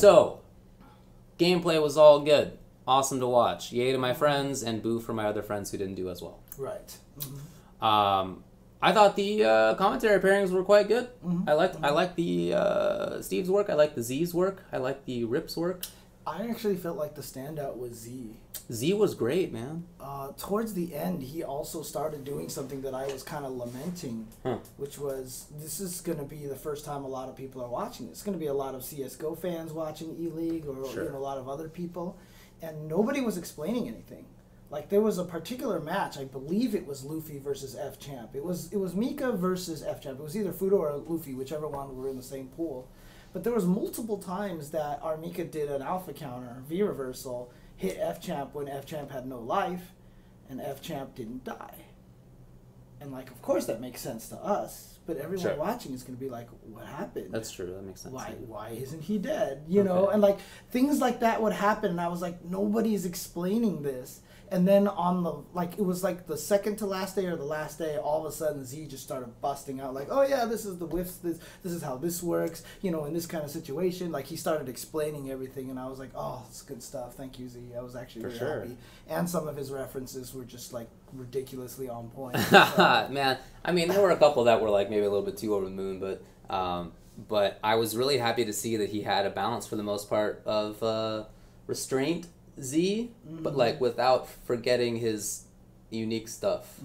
So, gameplay was all good. Awesome to watch. Yay to my friends, and boo for my other friends who didn't do as well. Right. I thought the commentary pairings were quite good. I liked the Steve's work. I liked the Z's work. I liked the Rip's work. I actually felt like the standout was Z. Z was great, man. Towards the end, he also started doing something that I was kind of lamenting, which was, this is going to be the first time a lot of people are watching. It's going to be a lot of CSGO fans watching ELEAGUE, or Sure. a lot of other people, and nobody was explaining anything. Like, there was a particular match, I believe it was Luffy versus F-Champ. It was Mika versus F-Champ. It was either Fudo or Luffy, whichever one were in the same pool. But there was multiple times that our Mika did an alpha counter, V-reversal, hit F-Champ when F-Champ had no life, and F-Champ didn't die. And, like, of course that makes sense to us, but everyone watching is going to be like, what happened? That's true, that makes sense. Why isn't he dead? You know? And, like, things like that would happen, and I was like, nobody's explaining this. And then on the, like, it was like the second to last day or the last day, all of a sudden Z just started busting out like, oh yeah, this is the whiffs, this is how this works, you know, in this kind of situation. Like, he started explaining everything, and I was like, oh, it's good stuff. Thank you, Z. I was actually really happy. And some of his references were just, like, ridiculously on point. So. Man, I mean, there were a couple that were, like, maybe a little bit too over the moon, but I was really happy to see that he had a balance for the most part of restraint, Z, but like without forgetting his unique stuff.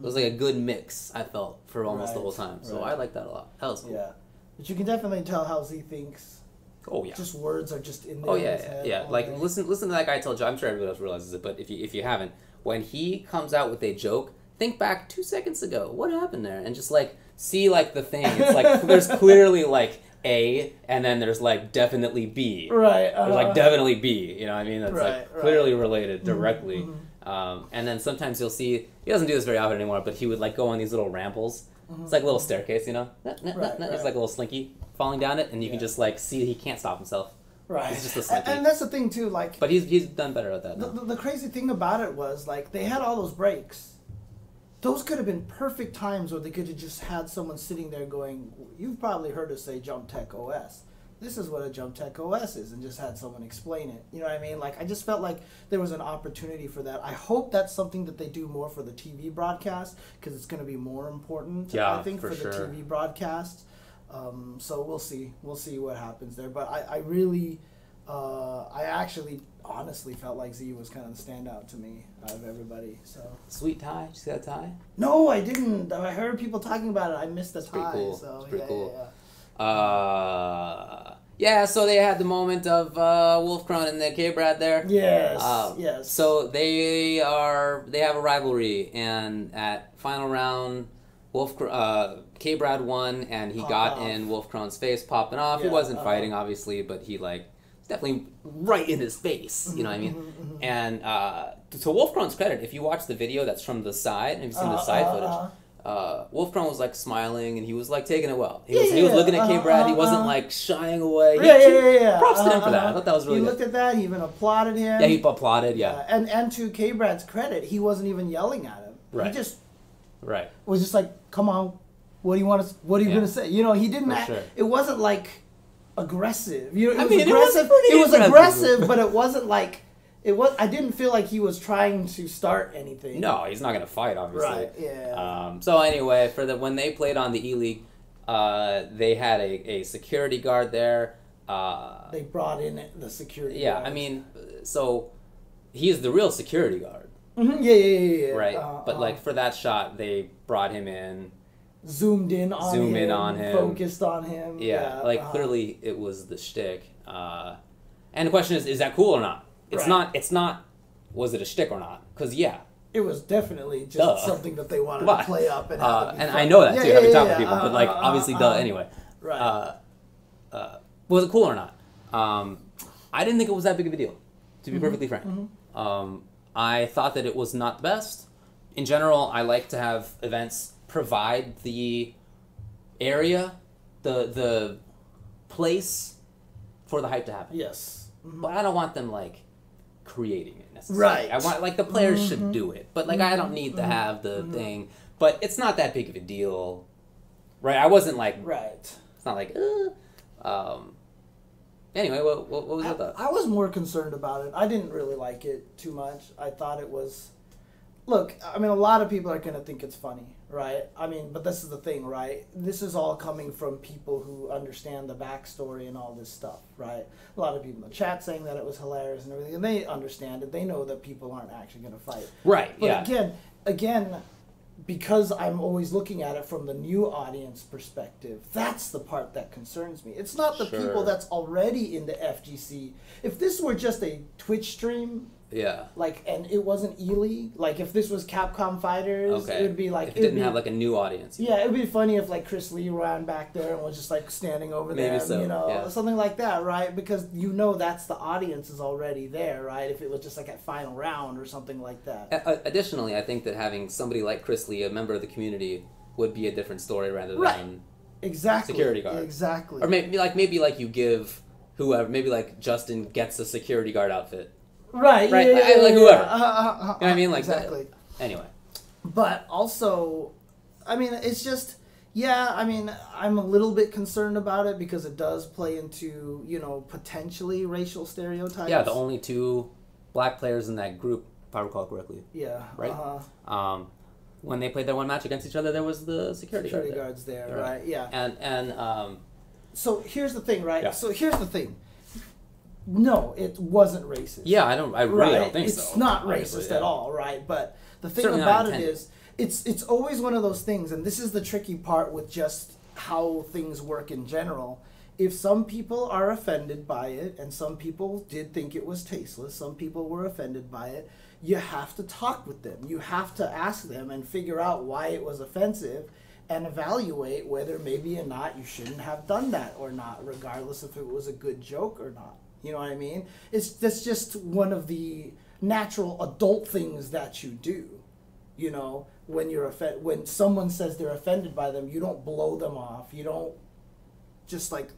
It was like a good mix, I felt, for almost the whole time. So I like that a lot. That was cool. Yeah, but you can definitely tell how Z thinks. Oh yeah. Just words are just in there. Oh yeah, yeah. Like listen to that guy tell joke. I'm sure everybody else realizes it, but if you haven't, when he comes out with a joke, think back 2 seconds ago. What happened there? And just like see like the thing. It's like there's clearly like A, and then there's like definitely B. Right. There's like definitely B. You know what I mean? That's like clearly related directly. And then sometimes you'll see, he doesn't do this very often anymore, but he would like go on these little rambles. It's like a little staircase, you know? It's like a little slinky falling down it, and you can just like see he can't stop himself. Right. He's just a slinky. And that's the thing too, like. But he's done better at that now. The crazy thing about it was, like, they had all those breaks. Those could have been perfect times where they could have just had someone sitting there going, you've probably heard us say Jump Tech OS. This is what a Jump Tech OS is, and just had someone explain it. You know what I mean? Like, I just felt like there was an opportunity for that. I hope that's something that they do more for the TV broadcast, because it's going to be more important, I think, for the TV broadcast. So we'll see. We'll see what happens there. But I actually honestly felt like Z was kind of the standout to me out of everybody. So sweet tie? Did you see that tie? No, I didn't. I heard people talking about it. I missed the tie. Pretty cool. So it's pretty cool. Yeah, so they had the moment of Wolfcron and the K-Brad there. Yes. Yes. So they have a rivalry, and at final round, K-Brad won, and he got in Wolfcron's face, popping off. Yeah, he wasn't fighting, obviously, but he like definitely right in his face. You know what I mean? And to Wolfcron's credit, if you watch the video that's from the side, and you've seen the side footage. Wolfcron was like smiling, and he was like taking it well. He was looking at K-Brad. He wasn't like shying away. Props to him for that. I thought that was really good. He looked at that. He even applauded him. Yeah, he applauded. Yeah. And to K-Brad's credit, he wasn't even yelling at him. Right. He just right was just like, "Come on, what do you want to? What are you gonna say?" You know, he didn't. It wasn't like aggressive. You know, it was aggressive. It was aggressive, but it wasn't like. I didn't feel like he was trying to start anything. No, he's not going to fight, obviously. Right, yeah. So anyway, when they played on the ELEAGUE, they had a security guard there. They brought in the security guard. Yeah, I mean, so he's the real security guard. Yeah. Right, but like for that shot, they brought him in. Zoomed in on him. Focused on him. Yeah, like clearly it was the shtick. And the question is that cool or not? It's not. Was it a shtick or not? Because it was definitely just something that they wanted to play up and have it be and fun. I know that too, having talked to people, but like obviously, anyway. Right. Was it cool or not? I didn't think it was that big of a deal, to be perfectly frank. I thought that it was not the best. In general, I like to have events provide the area, the place for the hype to happen. Yes. But I don't want them like creating it necessarily. Right. I want like the players should do it, but like I don't need to have the thing. But it's not that big of a deal, right? I wasn't like right. It's not like Anyway, what was your thought? I was more concerned about it. I didn't really like it too much. I thought it was... Look, I mean, a lot of people are going to think it's funny, right? I mean, but this is the thing, right? This is all coming from people who understand the backstory and all this stuff, right? A lot of people in the chat saying that it was hilarious and everything, and they understand it. They know that people aren't actually going to fight. Right, but yeah. Again, because I'm always looking at it from the new audience perspective, that's the part that concerns me. It's not the people that's already into FGC. If this were just a Twitch stream... Yeah. Like, and it wasn't ELEAGUE. Like, if this was Capcom Fighters, it would be like... If it didn't have, like, a new audience. Yeah, it would be funny if, like, Chris Lee ran back there and was just, like, standing over there. Maybe so, you know, yeah. something like that, right? Because you know that's the audience is already there, right? If it was just, like, at final round or something like that. Additionally, I think that having somebody like Chris Lee, a member of the community, would be a different story rather than... Exactly. Security guard. Exactly. Or maybe you give whoever... Maybe, like, Justin gets a security guard outfit. Right, like whoever. You know what I mean? Like exactly. Anyway. But also, I mean, it's just, yeah, I mean, I'm a little bit concerned about it because it does play into, you know, potentially racial stereotypes. Yeah, the only 2 black players in that group, if I recall correctly. Yeah. Right? When they played their one match against each other, there was the security guards there, right? Yeah. And so here's the thing, right? Yeah. So here's the thing. No, it wasn't racist. Yeah, I really don't think so. It's not racist at all, right? But the thing Certainly about it is, it's always one of those things, and this is the tricky part with just how things work in general. If some people are offended by it, and some people did think it was tasteless, some people were offended by it, you have to talk with them. You have to ask them and figure out why it was offensive and evaluate whether maybe or not you shouldn't have done that or not, regardless if it was a good joke or not. You know what I mean? That's just one of the natural adult things that you do. You know, when when someone says they're offended by them, you don't blow them off. You don't just like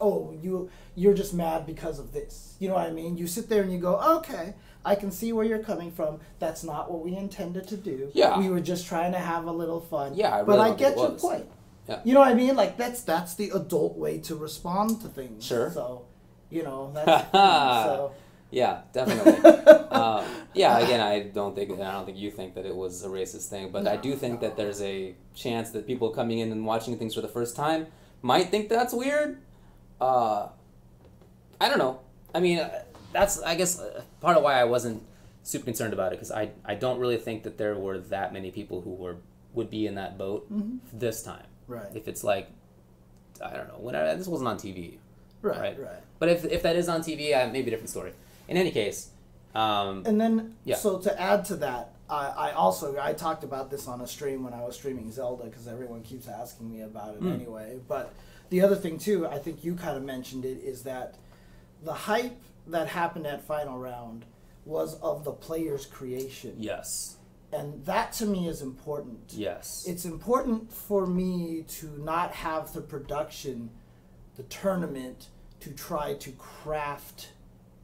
oh, you're just mad because of this. You know what I mean? You sit there and you go, okay, I can see where you're coming from. That's not what we intended to do. Yeah. We were just trying to have a little fun. Yeah, but I get your point. Yeah. You know what I mean? Like that's the adult way to respond to things. Sure. So. You know, that's so. Yeah, definitely. Yeah, again, I don't think you think that it was a racist thing, but I do think that there's a chance that people coming in and watching things for the first time might think that's weird. I don't know. I mean, that's, I guess, part of why I wasn't super concerned about it, because I don't really think that there were that many people who would be in that boat this time. Right. If it's like, I don't know, this wasn't on TV. Right. But if that is on TV, maybe a different story. In any case, and then so to add to that, I talked about this on a stream when I was streaming Zelda because everyone keeps asking me about it anyway. But the other thing too, I think you kind of mentioned it, is that the hype that happened at Final Round was of the player's creation. Yes. And that to me is important. Yes. It's important for me to not have the production, the tournament, to try to craft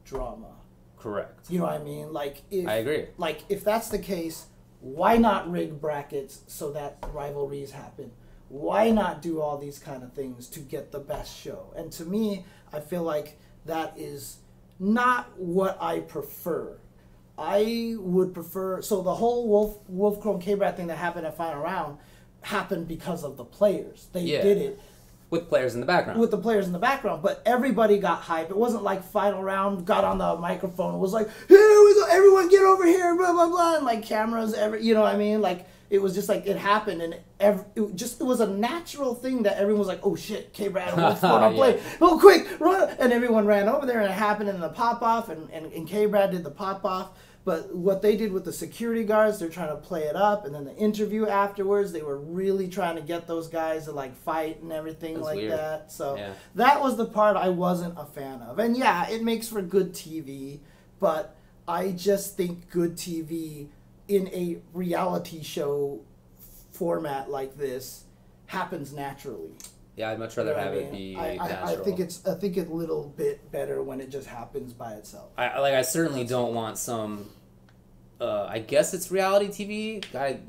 drama. Correct. You know what I mean? Like, I agree. Like, if that's the case, why not rig brackets so that rivalries happen? Why not do all these kind of things to get the best show? And to me, I feel like that is not what I prefer. I would prefer... So the whole Wolf Chrome K-Brat thing that happened at Final Round happened because of the players. They did it. With players in the background. With the players in the background. But everybody got hype. It wasn't like Final Round got on the microphone and was like, here we go, everyone get over here, blah, blah, blah. And like cameras, you know what I mean? Like, it was just like, it happened. And it was a natural thing that everyone was like, oh shit, K-Brat and Wolf Chrome play. Oh, quick, run. And everyone ran over there and it happened in the pop-off. And K-Brat did the pop-off. But what they did with the security guards, they're trying to play it up. And then the interview afterwards, they were really trying to get those guys to like fight and everything. That's like weird. That. So that was the part I wasn't a fan of. And yeah, it makes for good TV. But I just think good TV in a reality show format like this happens naturally. Yeah, I'd much rather have it be natural. I think it's a little bit better when it just happens by itself. I certainly don't want some. I guess it's reality TV,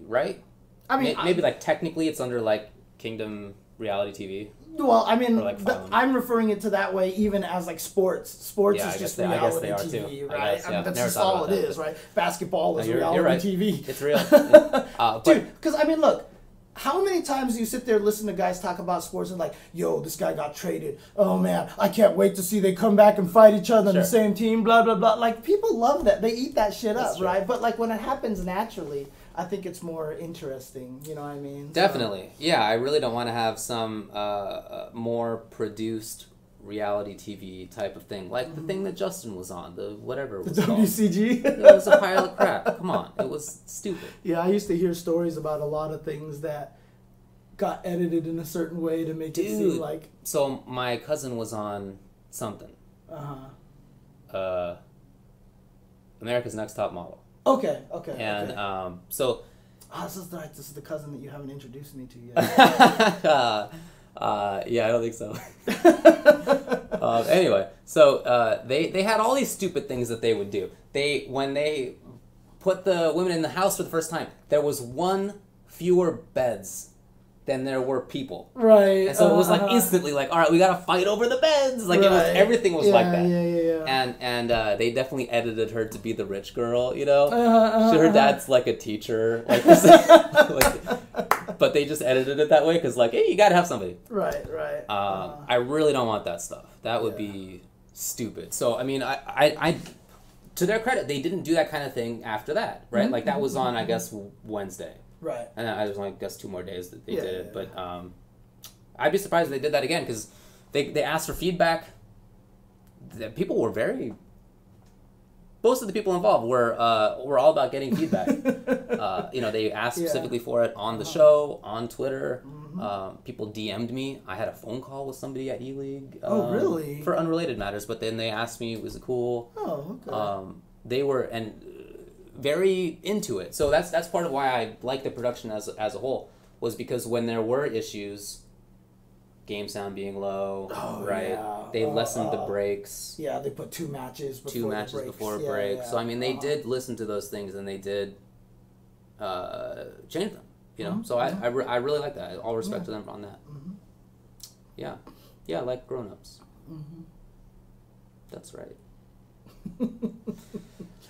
right? I mean, maybe like technically it's under like Kingdom reality TV. Well, I mean, like I'm referring it to that way even as like sports. Sports is just reality TV, right? Guess, I mean, that's just all it is, right? Basketball is reality TV. It's real. Dude, because I mean, look, how many times do you sit there and listen to guys talk about sports and like, yo, this guy got traded. Oh, man, I can't wait to see they come back and fight each other on the same team, blah, blah, blah. Like, people love that. They eat that shit up, right? But, like, when it happens naturally, I think it's more interesting. You know what I mean? Definitely. Yeah, I really don't want to have some more produced reality TV type of thing. Like the thing that Justin was on, the whatever it was called. WCG? It was a pile of crap. Come on. It was stupid. Yeah, I used to hear stories about a lot of things that got edited in a certain way to make it seem like... So my cousin was on something. America's Next Top Model. Okay. And so... this is the cousin that you haven't introduced me to yet. Yeah, I don't think so. Anyway, so they had all these stupid things that they would do. When they put the women in the house for the first time, there was one fewer beds than there were people. Right. And so it was like instantly like, all right, we gotta fight over the beds. Like it was everything was like that. Yeah. And they definitely edited her to be the rich girl, you know. Her dad's like a teacher, like, but they just edited it that way because like, hey, you gotta have somebody. Right. I really don't want that stuff. That would be stupid. So I mean, I to their credit, they didn't do that kind of thing after that, right? Like that was on, I guess, Wednesday. Right. And I was only, I guess, 2 more days that they did it. But I'd be surprised if they did that again because they asked for feedback. People were very... Most of the people involved were all about getting feedback. They asked specifically for it on the show, on Twitter. People DM'd me. I had a phone call with somebody at ELEAGUE. Oh, really? For unrelated matters, but then they asked me, was it cool? Oh, okay. They were very into it. So that's part of why I like the production as a whole, was because when there were issues, game sound being low, they lessened the breaks. Yeah, they put 2 matches before before a break. Yeah. So I mean, they did listen to those things and they did change them. You know, so I really like that. All respect to them on that. Yeah, like grown-ups. That's right.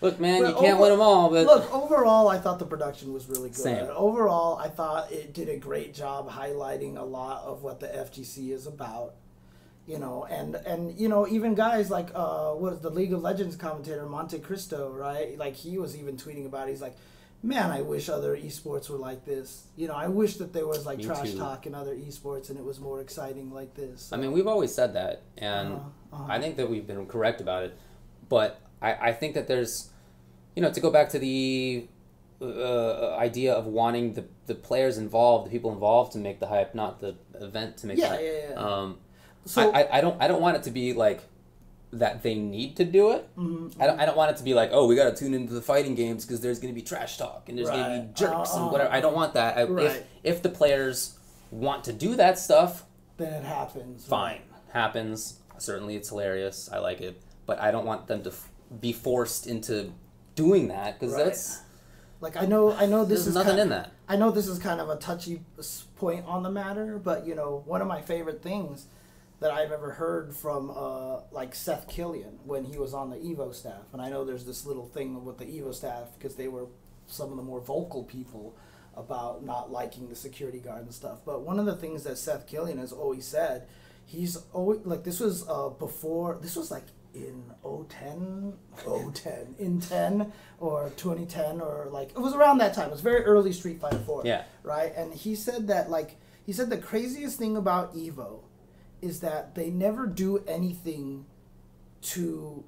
Look, man, you can't win them all, but... Look, overall, I thought the production was really good. Same. Overall, I thought it did a great job highlighting a lot of what the FGC is about. You know, and you know, even guys like, what is the League of Legends commentator, Monte Cristo, right? Like, he was even tweeting about it. He's like, man, I wish other esports were like this. You know, I wish that there was, like, trash talk in other esports and it was more exciting like this. So. I mean, we've always said that, and I think that we've been correct about it. But I think that there's, you know, to go back to the idea of wanting the players involved, the people involved to make the hype, not the event to make the hype. Yeah. So I don't want it to be like that they need to do it. I don't want it to be like, oh, we got to tune into the fighting games because there's going to be trash talk and there's going to be jerks and whatever. I don't want that. If the players want to do that stuff, then it happens. Fine, happens. Certainly, it's hilarious. I like it. But I don't want them to be forced into doing that because that's like I know this is nothing in that. I know this is kind of a touchy point on the matter, but you know, one of my favorite things that I've ever heard from like Seth Killian when he was on the Evo staff, and I know there's this little thing with the Evo staff because they were some of the more vocal people about not liking the security guard and stuff. But one of the things that Seth Killian has always said, he's always like, this was before, this was like in 10 or 2010 or like, it was around that time. It was very early Street Fighter 4. Yeah. Right? And he said that the craziest thing about Evo is that they never do anything to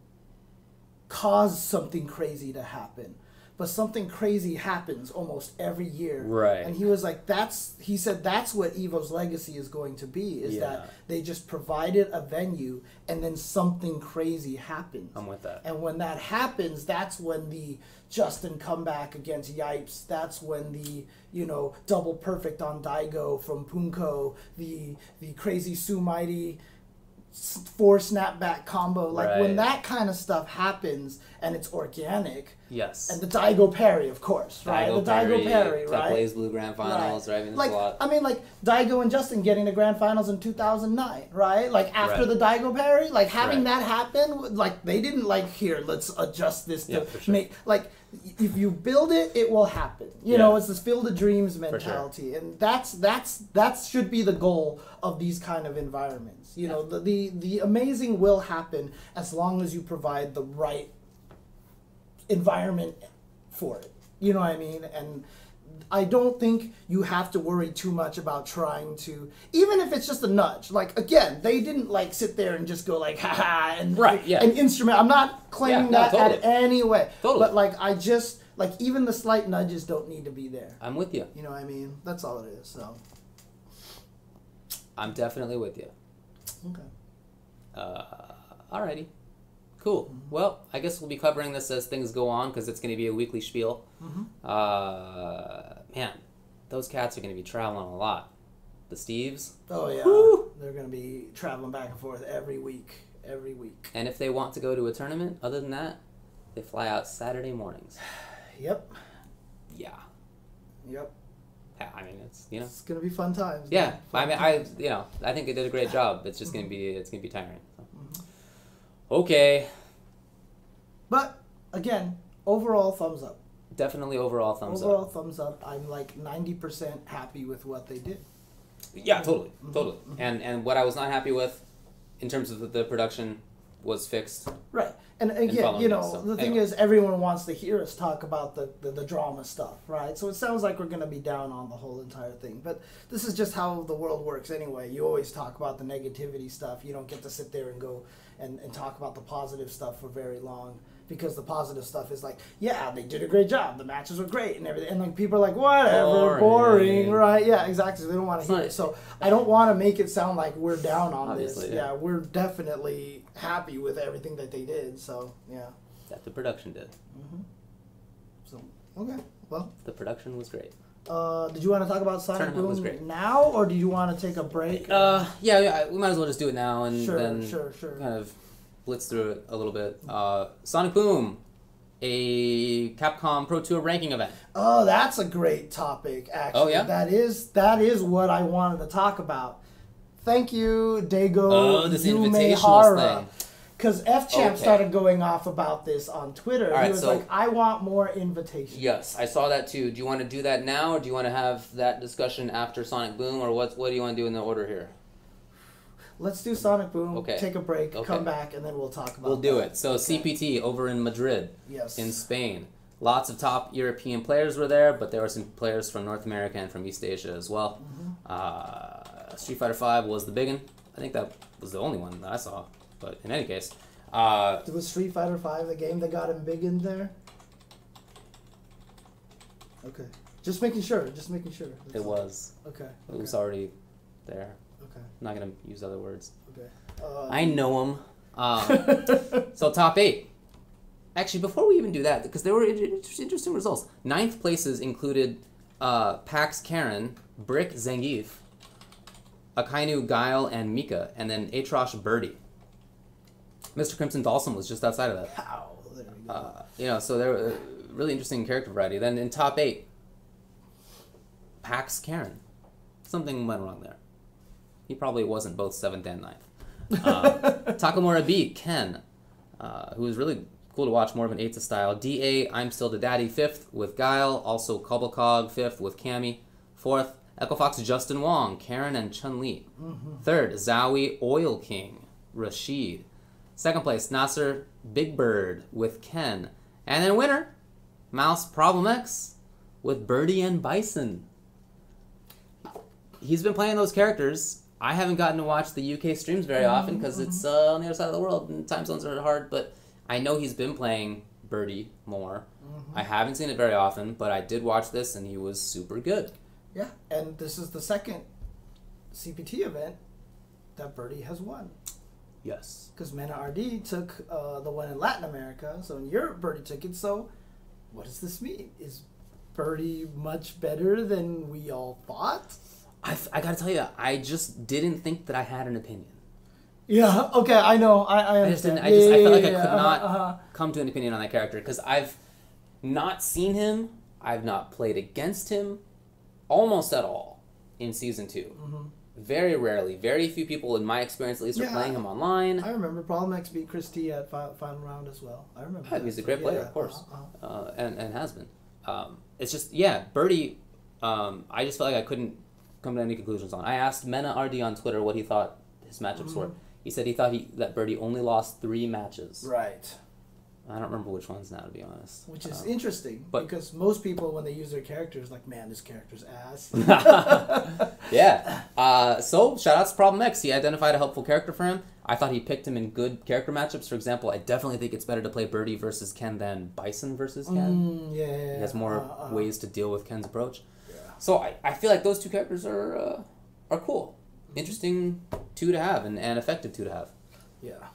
cause something crazy to happen. But something crazy happens almost every year. Right. And he was like, he said that's what Evo's legacy is going to be, is that they just provided a venue and then something crazy happens. I'm with that. And when that happens, that's when the Justin comeback against Yipes, that's when the, you know, double perfect on Daigo from Punko, the crazy Sumighty 4 snapback combo. Like when Right. that kind of stuff happens and it's organic. Yes. And the Daigo parry, of course, right? The Daigo parry, right? Blaze Blue Grand Finals, right? I mean, Like, there's a lot. I mean, like Daigo and Justin getting to Grand Finals in 2009, right? Like after Right. the Daigo parry, like having Right. that happen, like they didn't like here. Let's adjust this to Yeah, for sure. make like if you build it, it will happen. You know, it's this Field of Dreams mentality, and that should be the goal of these kind of environments. You know, the amazing will happen as long as you provide the right environment for it. You know what I mean? And I don't think you have to worry too much about trying to, even if it's just a nudge. Like again, they didn't like sit there and just go like ha ha and and instrument. I'm not claiming that at any way. But like I just like even the slight nudges don't need to be there. I'm with you. You know what I mean? That's all it is. So I'm definitely with you. okay. Alrighty. Cool. Well, I guess we'll be covering this as things go on because it's going to be a weekly spiel. Man, those cats are going to be traveling a lot. The Steves. Oh yeah. Woo! They're gonna be traveling back and forth every week. Every week. And if they want to go to a tournament, other than that, they fly out Saturday mornings. Yep. Yeah. Yep. I mean, it's, you know. It's gonna be fun times. Yeah. Fun I times. I think they did a great job. It's just going to be tiring. So. Okay. But again, overall thumbs up. Definitely overall thumbs Overall up. thumbs up. I'm like 90% happy with what they did. Yeah, totally. Totally. And what I was not happy with in terms of the production was fixed. Right. And again, you know, the thing is everyone wants to hear us talk about the drama stuff, right? So it sounds like we're going to be down on the whole entire thing. But this is just how the world works anyway. You always talk about the negativity stuff. You don't get to sit there and go and talk about the positive stuff for very long. Because the positive stuff is like, yeah, they did a great job. The matches were great and everything. And like people are like, whatever, boring, right? Yeah, exactly. They don't want to hear it. So I don't want to make it sound like we're down on this. Yeah, we're definitely happy with everything that they did. So yeah, that the production did. So okay, well, the production was great. Did you want to talk about Sonic Boom now, or do you want to take a break? Yeah, we might as well just do it now and then sure. kind of blitz through it a little bit. Sonic Boom, a Capcom Pro Tour ranking event. Oh, that's a great topic, actually. Oh, yeah? That is what I wanted to talk about. Thank you, Daigo this Invitationals thing. Because F-Champ started going off about this on Twitter. Right, he was like, I want more invitations. Yes, I saw that too. Do you want to do that now, or do you want to have that discussion after Sonic Boom, or what do you want to do in the order here? Let's do Sonic Boom, okay. Take a break, come back, and then we'll talk about We'll do it. So CPT over in Madrid, in Spain. Lots of top European players were there, but there were some players from North America and from East Asia as well. Street Fighter V was the big one. I think that was the only one that I saw. But in any case... was Street Fighter V the game that got him big in there? Okay. Just making sure. It was. Okay. It was already there. Okay. I'm not going to use other words. Okay. I know them. So top 8. Actually, before we even do that, because there were interesting results. 9th places included Pax Karen, Brick Zangief, Akainu Guile, and Mika, and then Atrosh Birdie. Mr. Crimson Dalsum was just outside of that. Pow. There we go. So there were really interesting character variety. Then in top 8, Pax Karen. Something went wrong there. He probably wasn't both 7th and 9th. Takamura B, Ken, who was really cool to watch, more of an Eiza style. DA, I'm Still the Daddy, 5th with Guile. Also Cobblecog, 5th with Cammy. 4th, Echo Fox Justin Wong, Karen and Chun-Li. 3rd, Zowie Oil King, Rashid. 2nd place, Nasser Big Bird with Ken. And then winner, Mouse Problem X with Birdie and Bison. He's been playing those characters. I haven't gotten to watch the UK streams very often because it's on the other side of the world and time zones are hard, but I know he's been playing Birdie more. I haven't seen it very often, but I did watch this and he was super good. Yeah, and this is the second CPT event that Birdie has won. Yes. Because Mena RD took the one in Latin America, so in Europe Birdie took it, so what does this mean? Is Birdie much better than we all thought? I gotta tell you, I just didn't think that I had an opinion. Yeah. Okay. I know. I understand. I felt like I could not come to an opinion on that character because I've not seen him. I've not played against him almost at all in season 2. Mm-hmm. Very rarely. Very few people, in my experience at least, are playing him online. I remember Problem X beat Chris T at final round as well. I remember. Oh, he's a great player, of course, and has been. It's just Birdie. I just felt like I couldn't come to any conclusions on. I asked Mena RD on Twitter what he thought his matchups were. He said he thought that Birdie only lost 3 matches. Right. I don't remember which ones now, to be honest. Which is interesting, but, because most people, when they use their characters, like, man, this character's ass. Yeah. So, shout-outs to Problem X. He identified a helpful character for him. I thought he picked him in good character matchups. For example, I definitely think it's better to play Birdie versus Ken than Bison versus Ken. Yeah. He has more ways to deal with Ken's approach. Yeah. So, I feel like those 2 characters are cool. Interesting 2 to have and effective 2 to have. Yeah.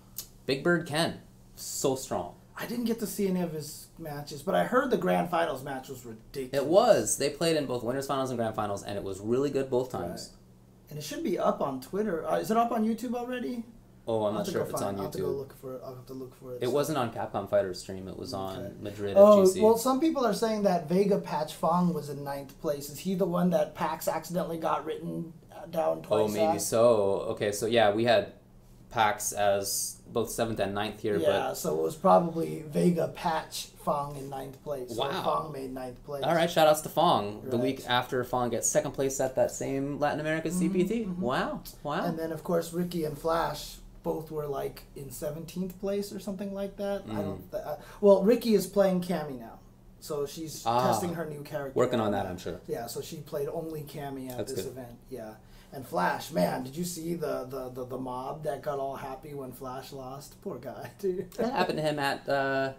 Big Bird Ken. So strong. I didn't get to see any of his matches, but I heard the Grand Finals match was ridiculous. It was. They played in both Winners Finals and Grand Finals, and it was really good both times. Right. And it should be up on Twitter. Is it up on YouTube already? Oh, I'm not sure if it's on YouTube. I'll have to go look for it. I'll have to look for it. It wasn't on Capcom Fighter's stream. It was on Madrid FGC. FGC. Well, some people are saying that Vega Patch Fong was in 9th place. Is he the one that Pax accidentally got written down twice? Oh, maybe so. Okay, so yeah, we had Pax as both 7th and 9th here. Yeah, so it was probably Vega Patch Fong in 9th place. Wow. So Fong made 9th place. All right, shout-outs to Fong. Right. The week after Fong gets 2nd place at that same Latin America CPT. Mm-hmm. Wow. And then, of course, Ricky and Flash both were like in 17th place or something like that. I don't. Well, Ricky is playing Cammy now, so she's testing her new character. Working on that, I'm sure. Yeah, so she played only Cammy at this good. event. Yeah, and Flash, man, did you see the mob that got all happy when Flash lost? Poor guy, dude. That happened to him at the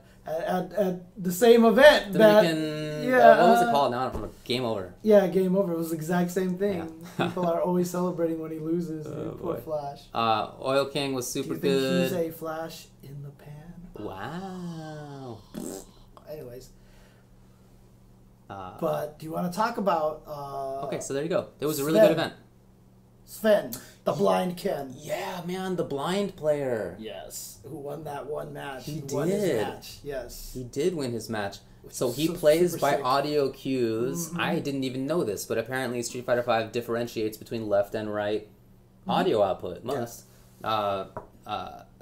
same event. Dominican. What was it called? Now I don't remember. Game over. Yeah, game over. It was the exact same thing. Yeah. People are always celebrating when he loses. Poor Flash. Oil King was super good. Do you think he's a flash in the pan? Wow. Anyways. But do you want to talk about... okay, so there you go. It was a really good event. Sven, the blind Ken. Yeah, man, the blind player. Yes, who won that one match. He won his did. match. Yes. He did win his match. So he plays by audio cues. I didn't even know this, but apparently Street Fighter V differentiates between left and right audio output. It must.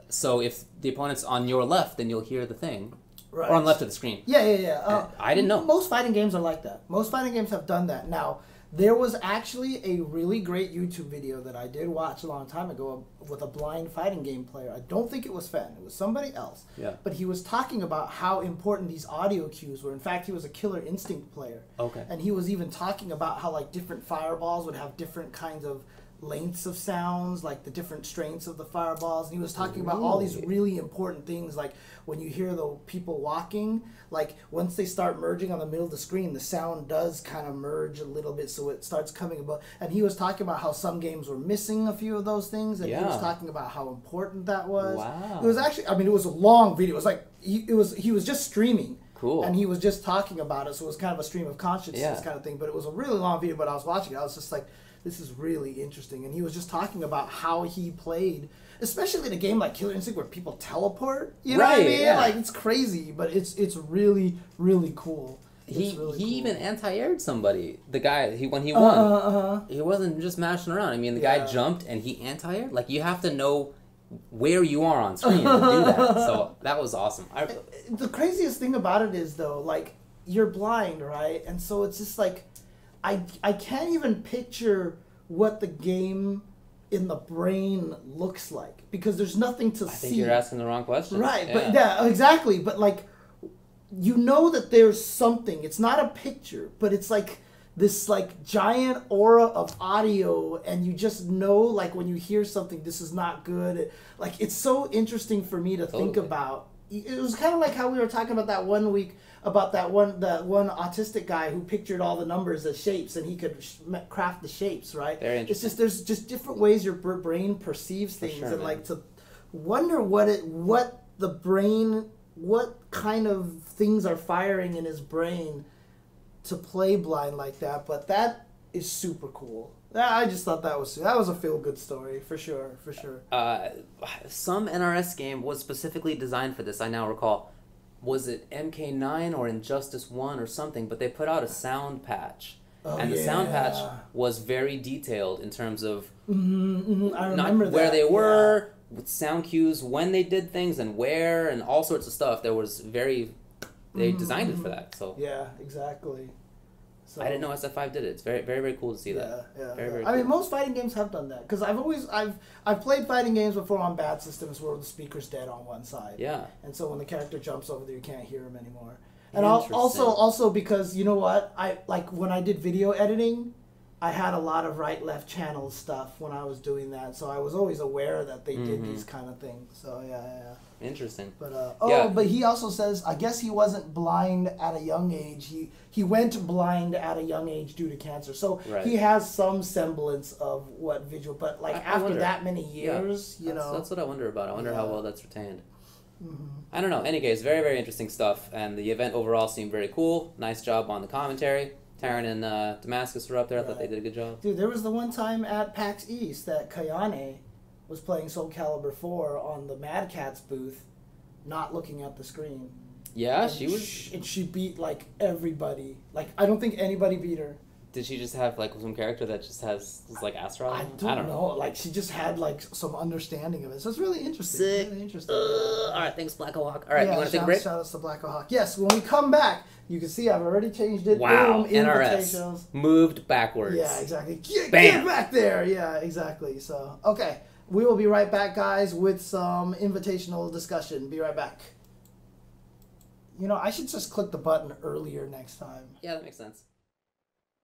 So if the opponent's on your left, then you'll hear the thing. Right. Or on the left of the screen. Yeah. I didn't know. Most fighting games are like that. Most fighting games have done that. Now, there was actually a really great YouTube video that I did watch a long time ago with a blind fighting game player. I don't think it was Fen. It was somebody else. Yeah. But he was talking about how important these audio cues were. In fact, he was a Killer Instinct player. Okay. And he was even talking about how like different fireballs would have different kinds of lengths of sounds, like the different strengths of the fireballs, and he was talking about all these really important things, like when you hear the people walking, like once they start merging on the middle of the screen, the sound does kind of merge a little bit, so it starts coming above. And he was talking about how some games were missing a few of those things, and he was talking about how important that was. Wow. It was actually, I mean, it was a long video. It was like he was just streaming. Cool. And he was just talking about it, so it was kind of a stream of consciousness kind of thing. But it was a really long video. But I was watching it, I was just like, this is really interesting. And he was just talking about how he played, especially in a game like Killer Instinct where people teleport. You know what I mean? Yeah. Like, it's crazy, but it's really, really cool. He even anti-aired somebody. The guy, when he won, he wasn't just mashing around. I mean, the guy jumped and he anti-aired. Like, you have to know where you are on screen to do that. So that was awesome. The craziest thing about it is, though, like, you're blind, right? And so it's just like, I can't even picture what the game in the brain looks like because there's nothing to see. I think you're asking the wrong question. Right, but yeah, exactly. But like, you know that there's something. It's not a picture, but it's like this like giant aura of audio, and you just know like when you hear something, this is not good. Like, it's so interesting for me to think about. It was kind of like how we were talking about that one week about that one autistic guy who pictured all the numbers as shapes and he could craft the shapes, right? Very interesting. It's just there's just different ways your brain perceives things, and like to wonder what kind of things are firing in his brain to play blind like that. But that is super cool. Yeah, I just thought that was a feel good story for sure, for sure. Some NRS game was specifically designed for this. I now recall. Was it MK9 or Injustice 1 or something? But they put out a sound patch. Oh, and the sound patch was very detailed in terms of I remember where they were, with sound cues, when they did things, and where, and all sorts of stuff. There was they designed it for that. So yeah, exactly. So, I didn't know SF5 did it. It's very, very, very cool to see that. Yeah, very, very I cool. mean, most fighting games have done that because I've played fighting games before on bad systems where the speaker's dead on one side. Yeah. And so when the character jumps over there, you can't hear him anymore. And also because you know what, I like when I did video editing, I had a lot of right left channel stuff when I was doing that, so I was always aware that they did these kind of things. So yeah. Interesting. But but he also says I guess he wasn't blind at a young age. He went blind at a young age due to cancer. So he has some semblance of what visual, but like after that many years, you know. That's what I wonder about. I wonder how well that's retained. I don't know. Any case, very, very interesting stuff, and the event overall seemed very cool. Nice job on the commentary. Taran and Damascus were up there. I thought they did a good job. Dude, there was the one time at PAX East that Kayane was playing Soul Calibur 4 on the MadCatz booth, not looking at the screen. Yeah, and she was... And she beat, like, everybody. Like, I don't think anybody beat her. Did she just have, like, some character that just has, like, Astral? I don't know. Like, she just had, like, some understanding of it. So it's really interesting. Sick. Really interesting. All right, thanks, Black Hawk. All right, you want to take a break? Shout outs to Black Hawk. Yes, when we come back, you can see I've already changed it. Wow, Boom, NRS. Moved backwards. Yeah, exactly. Get back there. Yeah, exactly. So, okay. We will be right back, guys, with some invitational discussion. Be right back. You know, I should just click the button earlier next time. Yeah, that makes sense.